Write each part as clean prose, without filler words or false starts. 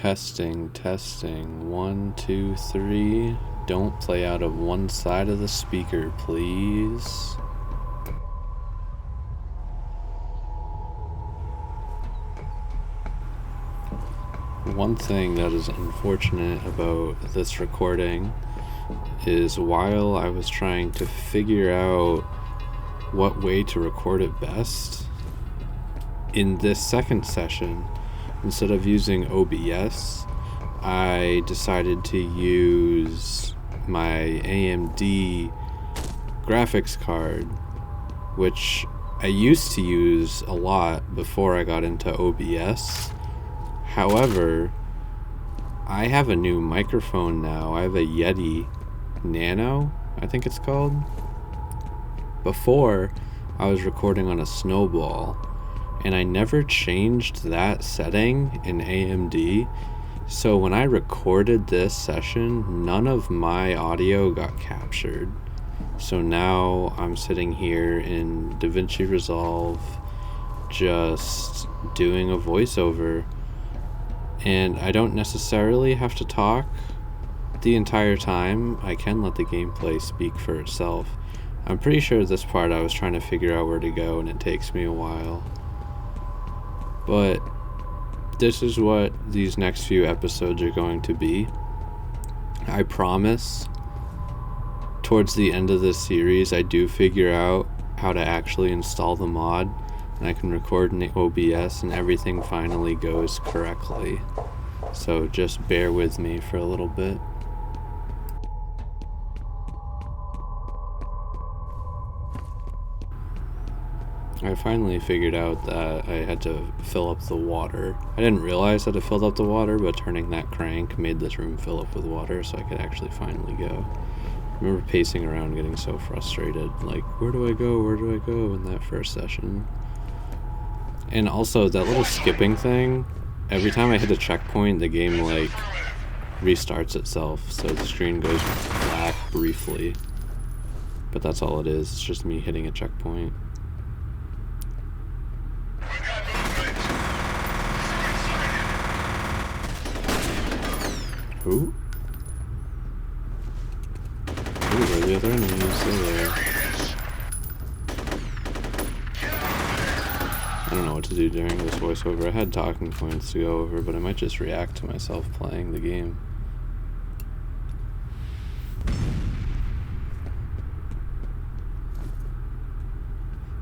Testing, testing. 1, 2, 3. Don't play out of one side of the speaker, please. One thing that is unfortunate about this recording is while I was trying to figure out what way to record it best, in this second session, instead of using OBS, I decided to use my AMD graphics card, which I used to use a lot before I got into OBS. However, I have a new microphone now. I have a Yeti Nano, I think it's called. Before, I was recording on a Snowball, and I never changed that setting in AMD. So when I recorded this session, none of my audio got captured. So now I'm sitting here in DaVinci Resolve just doing a voiceover. And I don't necessarily have to talk the entire time. I can let the gameplay speak for itself. I'm pretty sure this part I was trying to figure out where to go, and it takes me a while. But this is what these next few episodes are going to be. I promise, towards the end of this series, I do figure out how to actually install the mod, and I can record in OBS, and everything finally goes correctly. So just bear with me for a little bit. I finally figured out that I had to fill up the water. I didn't realize that it filled up the water, but turning that crank made this room fill up with water so I could actually finally go. I remember pacing around getting so frustrated, like, where do I go in that first session? And also, that little skipping thing, every time I hit a checkpoint, the game, like, restarts itself, so the screen goes black briefly. But that's all it is, it's just me hitting a checkpoint. Ooh. Ooh, where are the other enemies? There. I don't know what to do during this voiceover. I had talking points to go over, but I might just react to myself playing the game.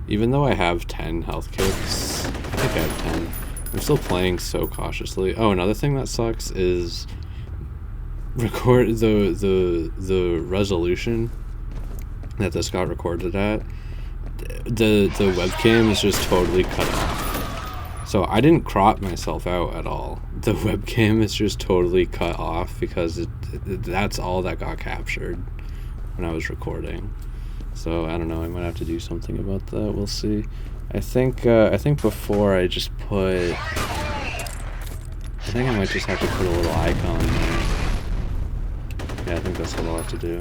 Even though I have 10 health kits, I think I have 10, I'm still playing so cautiously. Oh, another thing that sucks is record the resolution that this got recorded at. The webcam is just totally cut off. So I didn't crop myself out at all. The webcam is just totally cut off because that's all that got captured when I was recording. So I don't know, I might have to do something about that. We'll see. I think before I just put, I think I might just have to put a little icon there. Yeah, I think that's what I'll have to do.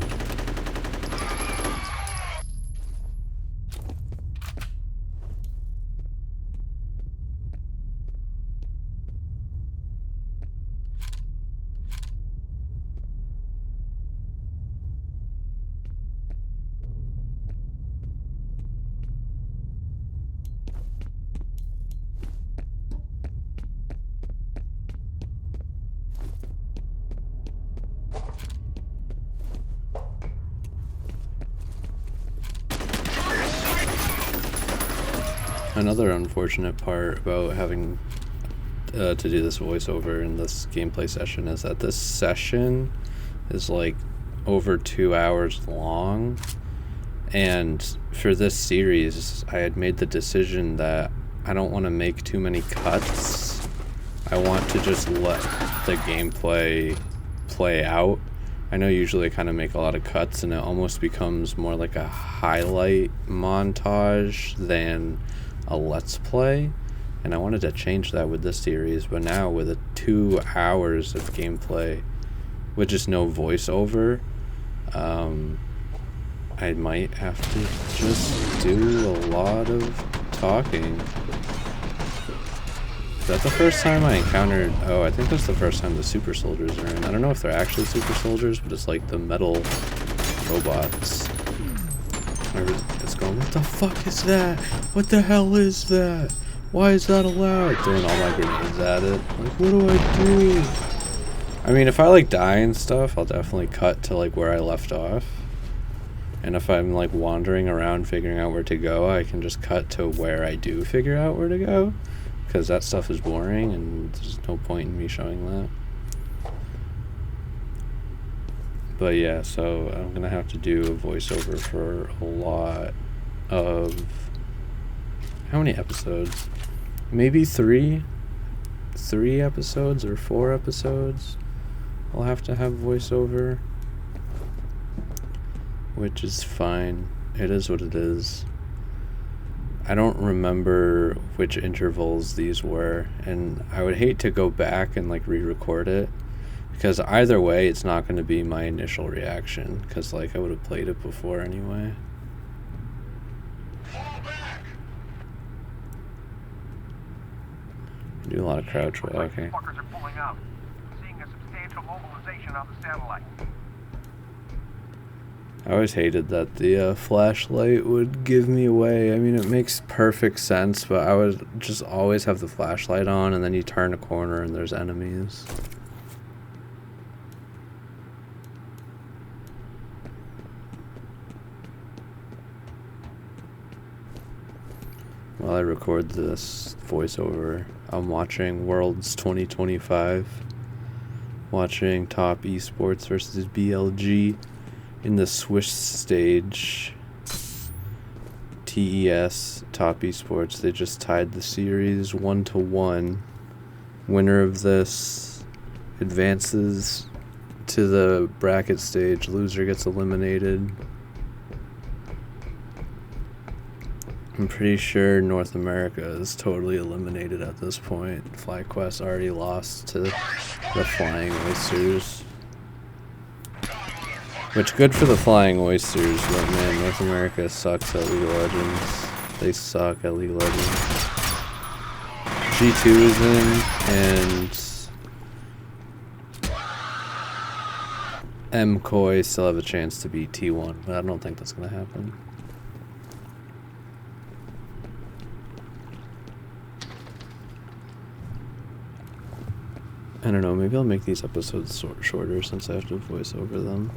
Another unfortunate part about having to do this voiceover in this gameplay session is that this session is like over 2 hours long, and for this series I had made the decision that I don't want to make too many cuts. I want to just let the gameplay play out. I know usually I kind of make a lot of cuts and it almost becomes more like a highlight montage than a let's play, and I wanted to change that with this series, but now with 2 hours of gameplay with just no voiceover, I might have to just do a lot of talking. Is that the first time I encountered... Oh, I think that's the first time the super soldiers are in. I don't know if they're actually super soldiers, but it's like the metal robots. It's going, what the fuck is that? What the hell is that? Why is that allowed? Throwing all my grenades at it. Like, what do I do? I mean, if I like die and stuff, I'll definitely cut to like where I left off. And if I'm like wandering around figuring out where to go, I can just cut to where I do figure out where to go. Because that stuff is boring and there's no point in me showing that. But yeah, so I'm gonna have to do a voiceover for a lot of... How many episodes? Maybe 3? 3 episodes or 4 episodes? I'll have to have voiceover. Which is fine. It is what it is. I don't remember which intervals these were, and I would hate to go back and like re-record it, because either way it's not going to be my initial reaction, because like I would have played it before anyway. I do a lot of crouch walking. Fuckers are pulling out. Seeing a substantial mobilization on the satellite. I always hated that the flashlight would give me away. I mean, it makes perfect sense, but I would just always have the flashlight on, and then you turn a corner and there's enemies. While I record this voiceover, I'm watching Worlds 2025, watching Top Esports versus BLG. In the Swiss stage, TES, Top Esports, they just tied the series 1-1. Winner of this advances to the bracket stage. Loser gets eliminated. I'm pretty sure North America is totally eliminated at this point. FlyQuest already lost to the Flying Oysters. Which, good for the Flying Oysters, but man, North America sucks at League of Legends. They suck at League of Legends. G2 is in, and MCOY still have a chance to beat T1, but I don't think that's going to happen. I don't know, maybe I'll make these episodes shorter since I have to voice over them.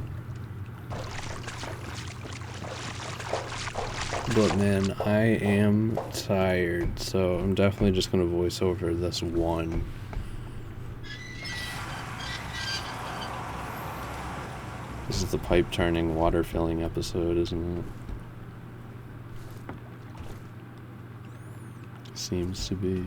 But man, I am tired, so I'm definitely just going to voice over this one. This is the pipe turning, water filling episode, isn't it? Seems to be.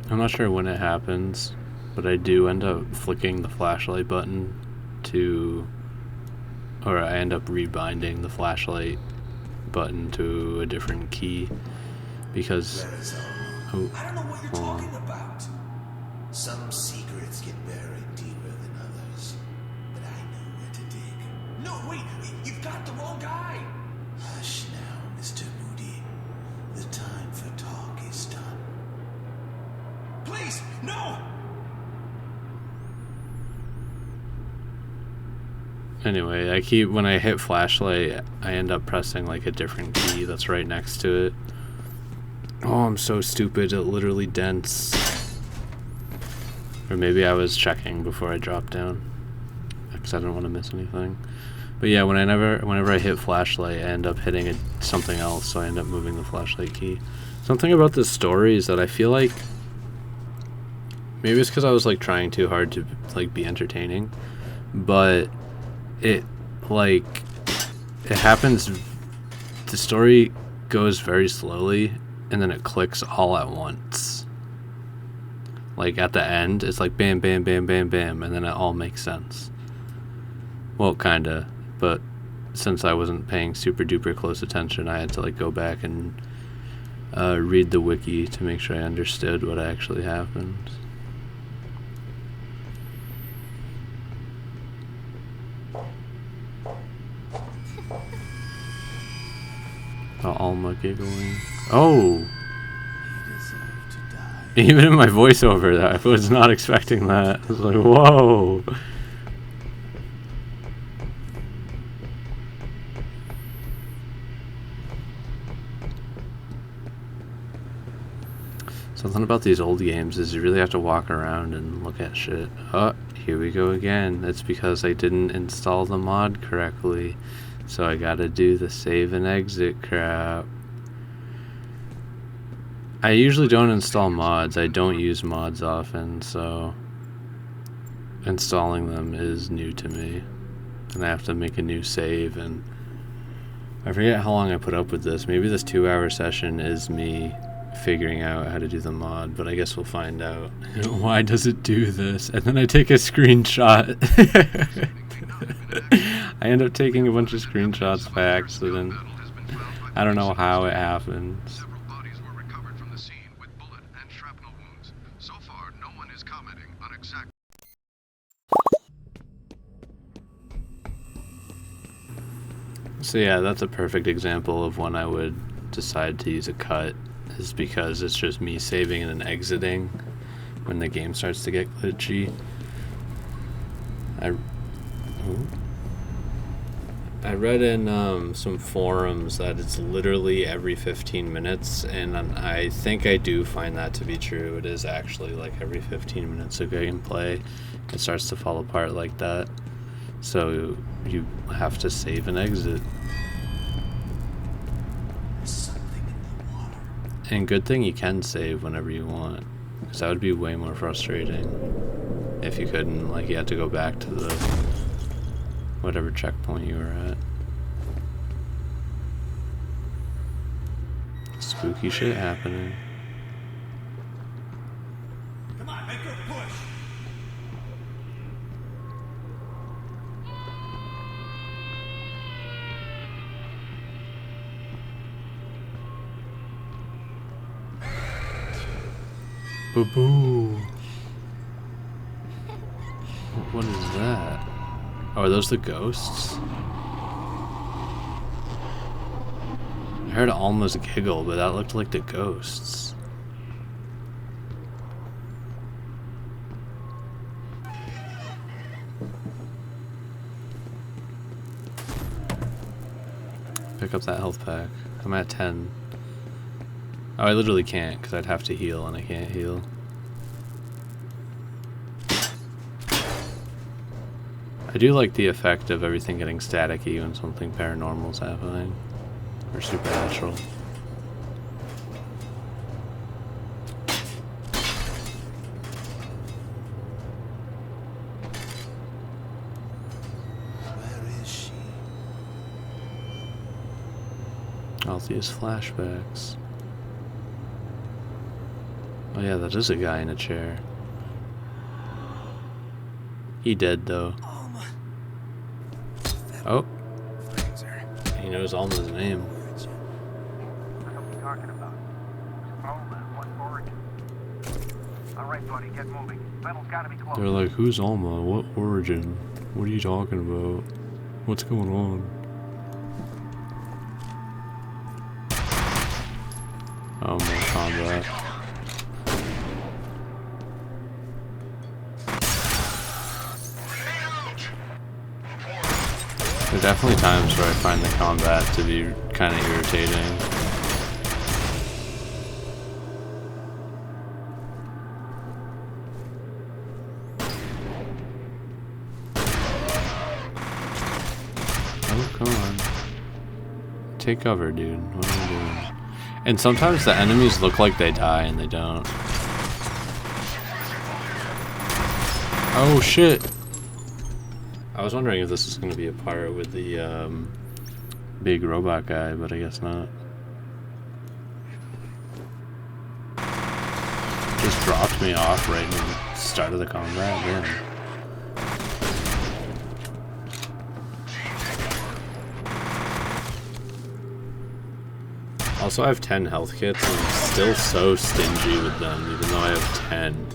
I'm not sure when it happens, but I do end up flicking the flashlight button or I end up rebinding the flashlight button to a different key because... Oh, I don't know what you're talking about. Some secrets get buried deeper than others, but I know where to dig. No, wait, you've got the wrong guy. Hush now, Mr. Moody. The time for talk is done. Please, no! Anyway, when I hit flashlight, I end up pressing like a different key that's right next to it. Oh, I'm so stupid, it literally dents. Or maybe I was checking before I dropped down, because I didn't want to miss anything. But yeah, whenever I hit flashlight, I end up hitting something else, so I end up moving the flashlight key. Something about this story is that I feel like, maybe it's because I was like trying too hard to like be entertaining, but it happens, the story goes very slowly, and then it clicks all at once. Like at the end, it's like bam, bam, bam, bam, bam, and then it all makes sense. Well, kinda, but since I wasn't paying super duper close attention, I had to like go back and read the wiki to make sure I understood what actually happened. Alma giggling. Oh! Even in my voiceover, I was not expecting that. I was like, whoa! Something about these old games is you really have to walk around and look at shit. Oh, here we go again. That's because I didn't install the mod correctly. So I gotta do the save and exit crap. I usually don't install mods. I don't use mods often, so installing them is new to me. And I have to make a new save, and I forget how long I put up with this. Maybe this 2-hour session is me figuring out how to do the mod, but I guess we'll find out. Why does it do this? And then I take a screenshot. I end up taking a bunch of screenshots by accident. I don't know how it happens. So yeah, that's a perfect example of when I would decide to use a cut, is because it's just me saving and then exiting when the game starts to get glitchy. I read in some forums that it's literally every 15 minutes, and I think I do find that to be true. It is actually like every 15 minutes of gameplay, it starts to fall apart like that. So you have to save and exit. There's something in the water. And good thing you can save whenever you want, because that would be way more frustrating if you couldn't, like you had to go back to the whatever checkpoint you were at. Spooky shit happening. Come on, make her push. Boo-boo. What is that? Oh, are those the ghosts? I heard Alma's giggle, but that looked like the ghosts. Pick up that health pack. I'm at 10. Oh, I literally can't, because I'd have to heal, and I can't heal. I do like the effect of everything getting staticky when something paranormal is happening. Or supernatural. Where is she? All these flashbacks. Oh yeah, that is a guy in a chair. He dead though. Alma. Oh. He knows Alma's name. What are we talking about? Alma, what origin? All right, buddy, get moving. Metal's gotta be close. They're like, who's Alma? What origin? What are you talking about? What's going on? Oh, more combat. There are definitely times where I find the combat to be kind of irritating. Oh, come on. Take cover, dude. What are you doing? And sometimes the enemies look like they die and they don't. Oh, shit! I was wondering if this is going to be a part with the big robot guy, but I guess not. Just dropped me off right in the start of the combat. Yeah. Also, I have 10 health kits, and I'm still so stingy with them, even though I have 10.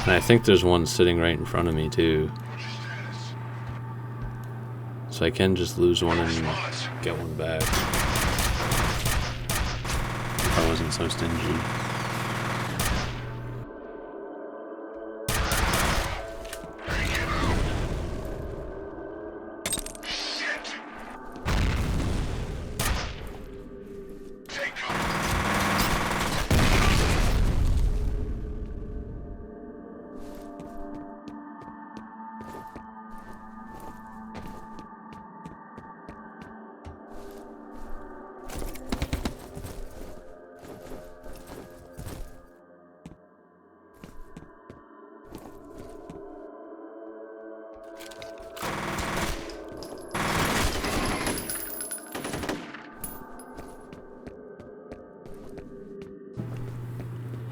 And I think there's one sitting right in front of me, too. So I can just lose one and get one back. If I wasn't so stingy.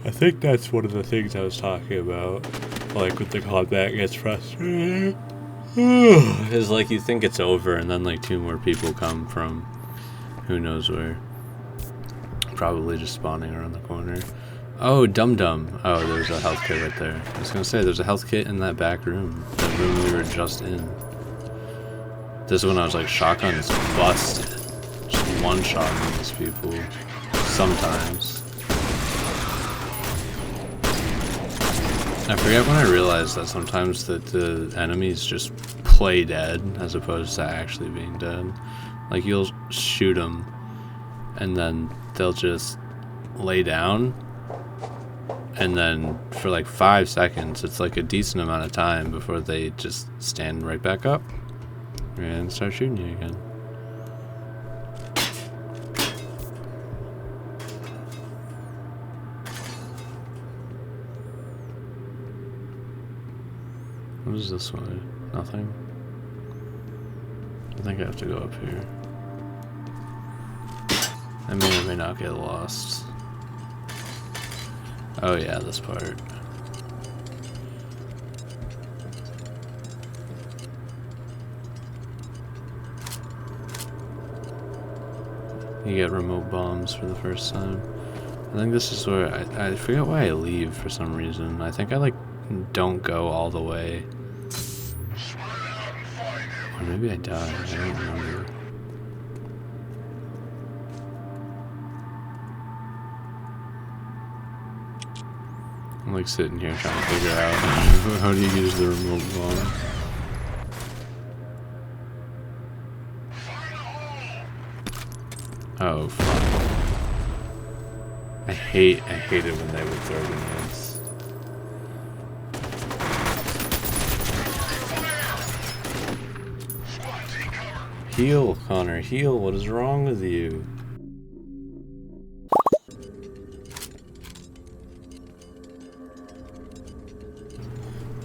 I think that's one of the things I was talking about, like with the combat gets frustrating. Is like you think it's over and then like 2 more people come from who knows where. Probably just spawning around the corner. Oh, dum-dum. Oh, there's a health kit right there. I was gonna say, there's a health kit in that back room. That room we were just in. This is when I was like, shotgun's busted. Just one-shotting these people. Sometimes. I forget when I realized that sometimes that the enemies just play dead as opposed to actually being dead. Like you'll shoot them and then they'll just lay down and then for like 5 seconds, it's like a decent amount of time before they just stand right back up and start shooting you again. What is this way? Nothing? I think I have to go up here. I may or may not get lost. Oh yeah, this part. You get remote bombs for the first time. I think this is where I forget why I leave for some reason. I think I like don't go all the way. Or maybe I die. I don't remember. I'm like sitting here trying to figure out how do you use the remote bomb. Oh fuck. I hate it when they would throw grenades. Heal, Connor, heal. What is wrong with you?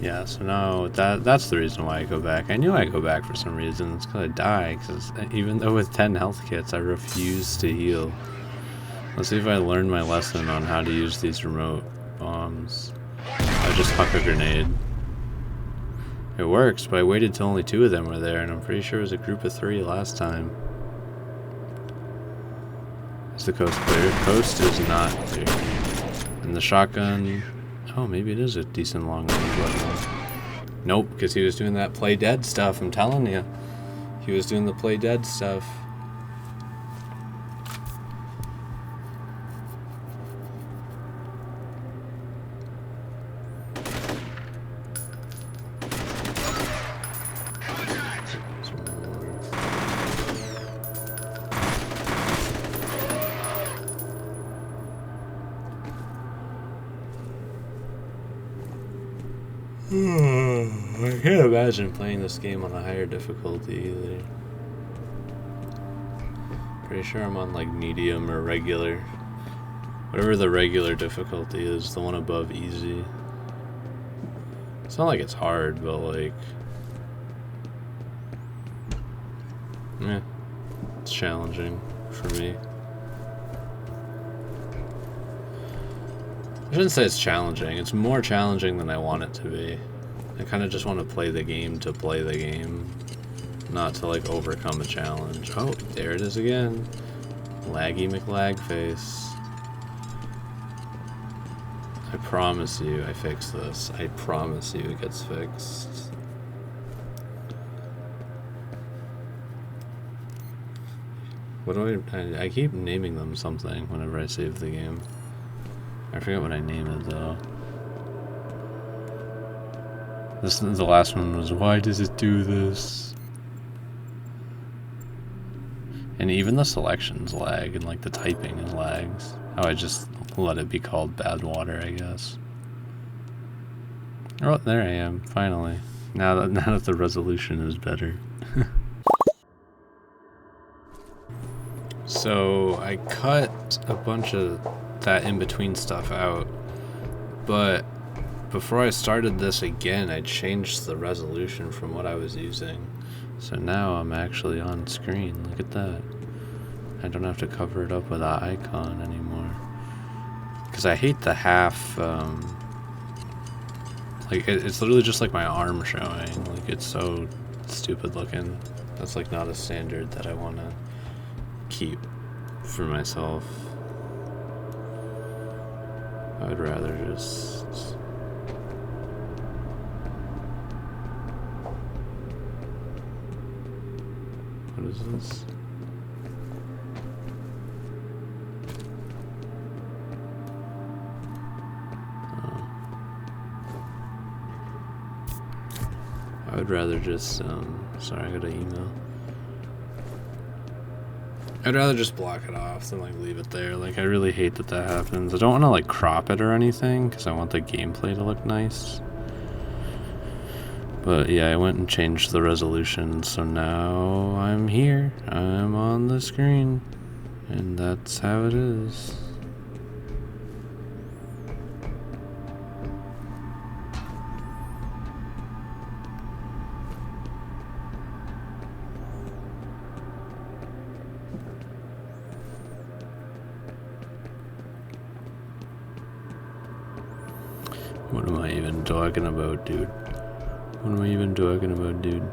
Yeah, so now that's the reason why I go back. I knew I'd go back for some reason. It's because I die. Because even though with 10 health kits, I refuse to heal. Let's see if I learned my lesson on how to use these remote bombs. I just huck a grenade. It works, but I waited till only 2 of them were there, and I'm pretty sure it was a group of 3 last time. Is the coast clear? Coast is not clear. And the shotgun... Oh, maybe it is a decent long-range weapon. Nope, because he was doing that play dead stuff, I'm telling you. He was doing the play dead stuff. I can't imagine playing this game on a higher difficulty either. Pretty sure I'm on like medium or regular. Whatever the regular difficulty is, the one above easy. It's not like it's hard, but like... yeah, it's challenging for me. I shouldn't say it's challenging. It's more challenging than I want it to be. I kind of just want to play the game to play the game, not to like overcome a challenge. Oh, there it is again. Laggy McLagface. I promise you I fix this. I promise you it gets fixed. What do I keep naming them something whenever I save the game. I forget what I named it though. The last one was, why does it do this? And even the selections lag and like the typing is lags. Oh, I just let it be called bad water, I guess. Oh, there I am, finally. Now that the resolution is better. So I cut a bunch of that in-between stuff out, but before I started this again, I changed the resolution from what I was using. So now I'm actually on screen. Look at that. I don't have to cover it up with that icon anymore. Because I hate the half, like, it's literally just like my arm showing. Like, it's so stupid looking. That's like not a standard that I want to keep for myself. I would rather just... what is this? Oh. I would rather just, sorry, I got an email. I'd rather just block it off than like leave it there. Like, I really hate that that happens. I don't want to like crop it or anything because I want the gameplay to look nice. But yeah, I went and changed the resolution, so now I'm here. I'm on the screen, and that's how it is. What am I even talking about, dude? What am I even talking about, dude?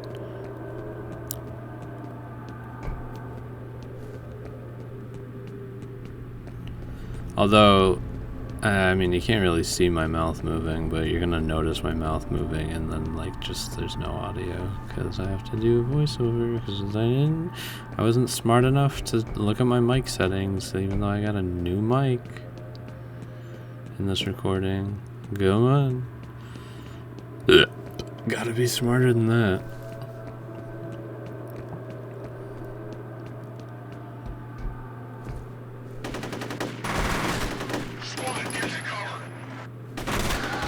Although, I mean, you can't really see my mouth moving, but you're gonna notice my mouth moving, and then, like, just there's no audio, because I have to do a voiceover, because I wasn't smart enough to look at my mic settings, even though I got a new mic in this recording. Come on. Ugh. Gotta be smarter than that.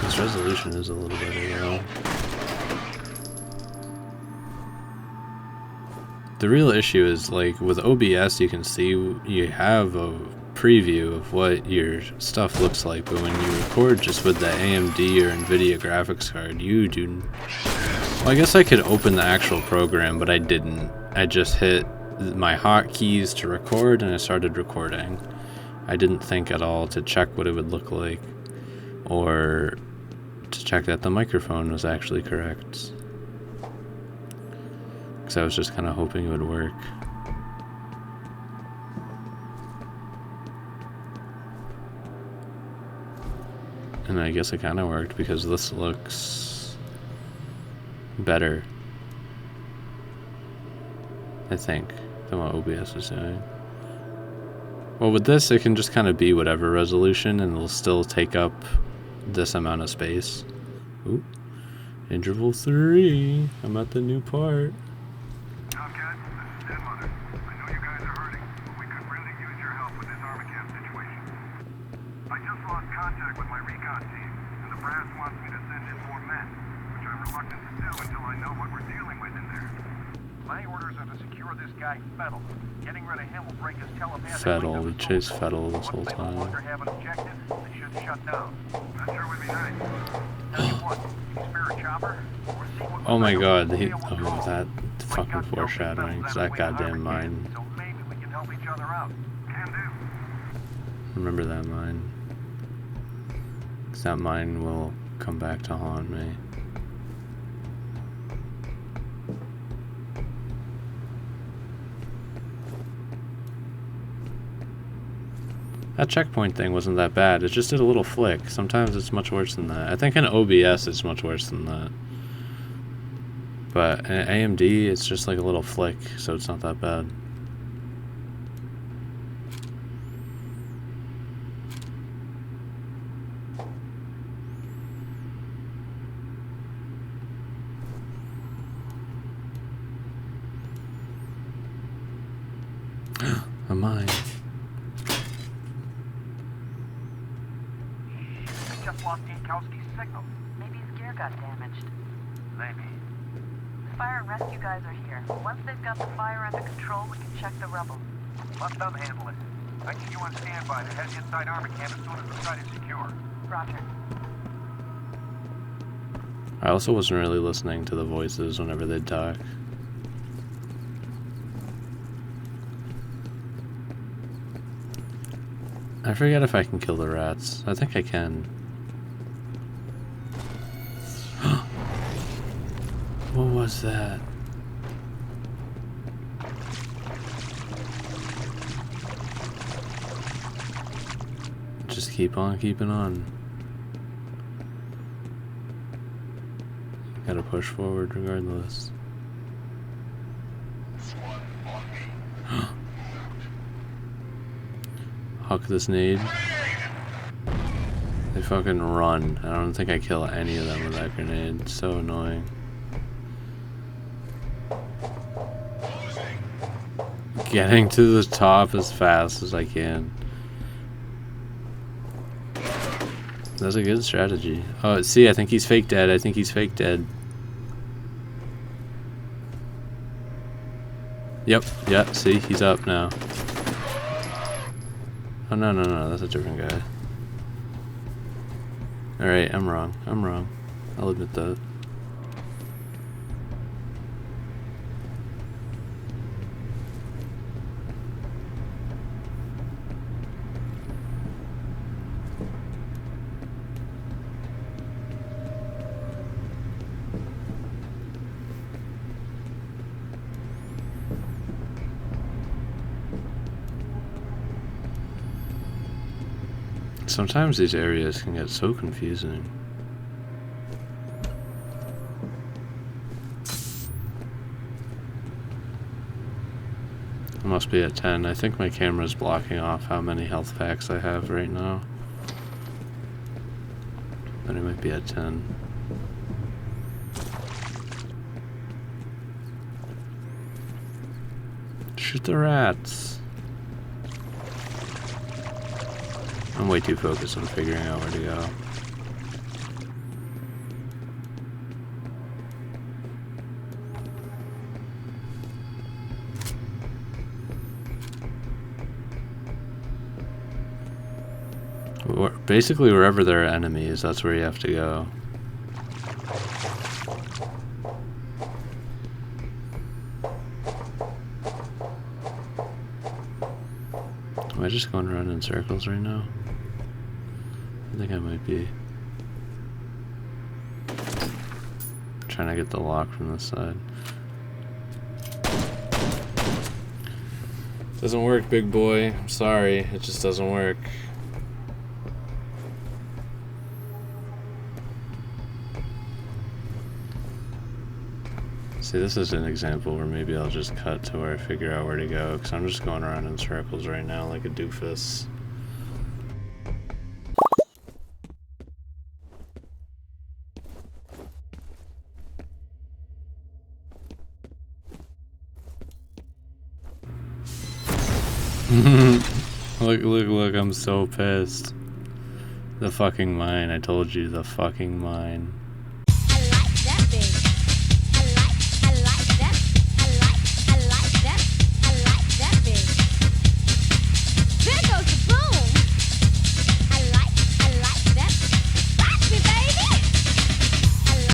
This resolution is a little better though. The real issue is, like, with OBS you can see you have a preview of what your stuff looks like, but when you record just with the AMD or NVIDIA graphics card, you do... Well, I guess I could open the actual program, but I didn't. I just hit my hotkeys to record and I started recording. I didn't think at all to check what it would look like, or to check that the microphone was actually correct. Because I was just kind of hoping it would work. And I guess it kind of worked, because this looks better, I think, than what OBS is doing. Well, with this, it can just kind of be whatever resolution, and it'll still take up this amount of space. Ooh, interval 3. I'm at the new part. Tomcat, this is Deadmother. I know you guys are hurting, but we could really use your help with this armor camp situation. I just lost contact with my recon team, and the brass wants me to send in more men. I'm reluctant to do until I know what we're dealing with in there. My orders are to secure this guy F.E.A.R. Getting rid of him will break his telepathic F.E.A.R. We chased F.E.A.R. this whole Once they no longer time. have an objective, they should shut down. That sure would be nice. Tell you what, can you spare a chopper? We'll see what Oh my god, oh, that fucking foreshadowing. That goddamn mine. So maybe we can help each other out. Can do. Remember that mine. Because that mine will come back to haunt me. That checkpoint thing wasn't that bad. It just did a little flick. Sometimes it's much worse than that. I think in OBS it's much worse than that. But in AMD it's just like a little flick, so it's not that bad. A mine. We just lost Dinkowski's signal. Maybe his gear got damaged. Maybe. The fire and rescue guys are here. Once they've got the fire under control, we can check the rubble. Let them handle it. I need you on standby to head inside armor camp as soon as the site is secure. Roger. I also wasn't really listening to the voices whenever they'd talk. I forget if I can kill the rats. I think I can. What was that? Just keep on keeping on. Gotta push forward regardless. Huck this nade. They fucking run. I don't think I kill any of them with that grenade. It's so annoying. Getting to the top as fast as I can. That's a good strategy. Oh, see, I think he's fake dead. I think he's fake dead. Yep, yep, see, he's up now. Oh, no, no, no, that's a different guy. Alright, I'm wrong. I'm wrong. I'll admit that. Sometimes these areas can get so confusing. I must be at 10. I think my camera's blocking off how many health packs I have right now. But it might be at 10. Shoot the rats. I'm way too focused on figuring out where to go. Basically, wherever there are enemies, that's where you have to go. Am I just going around in circles right now? I think I might be. Trying to get the lock from this side. Doesn't work, big boy. I'm sorry. It just doesn't work. See, this is an example where maybe I'll just cut to where I figure out where to go, because I'm just going around in circles right now like a doofus. Look, I'm so pissed. The fucking mine, I told you, the fucking mine.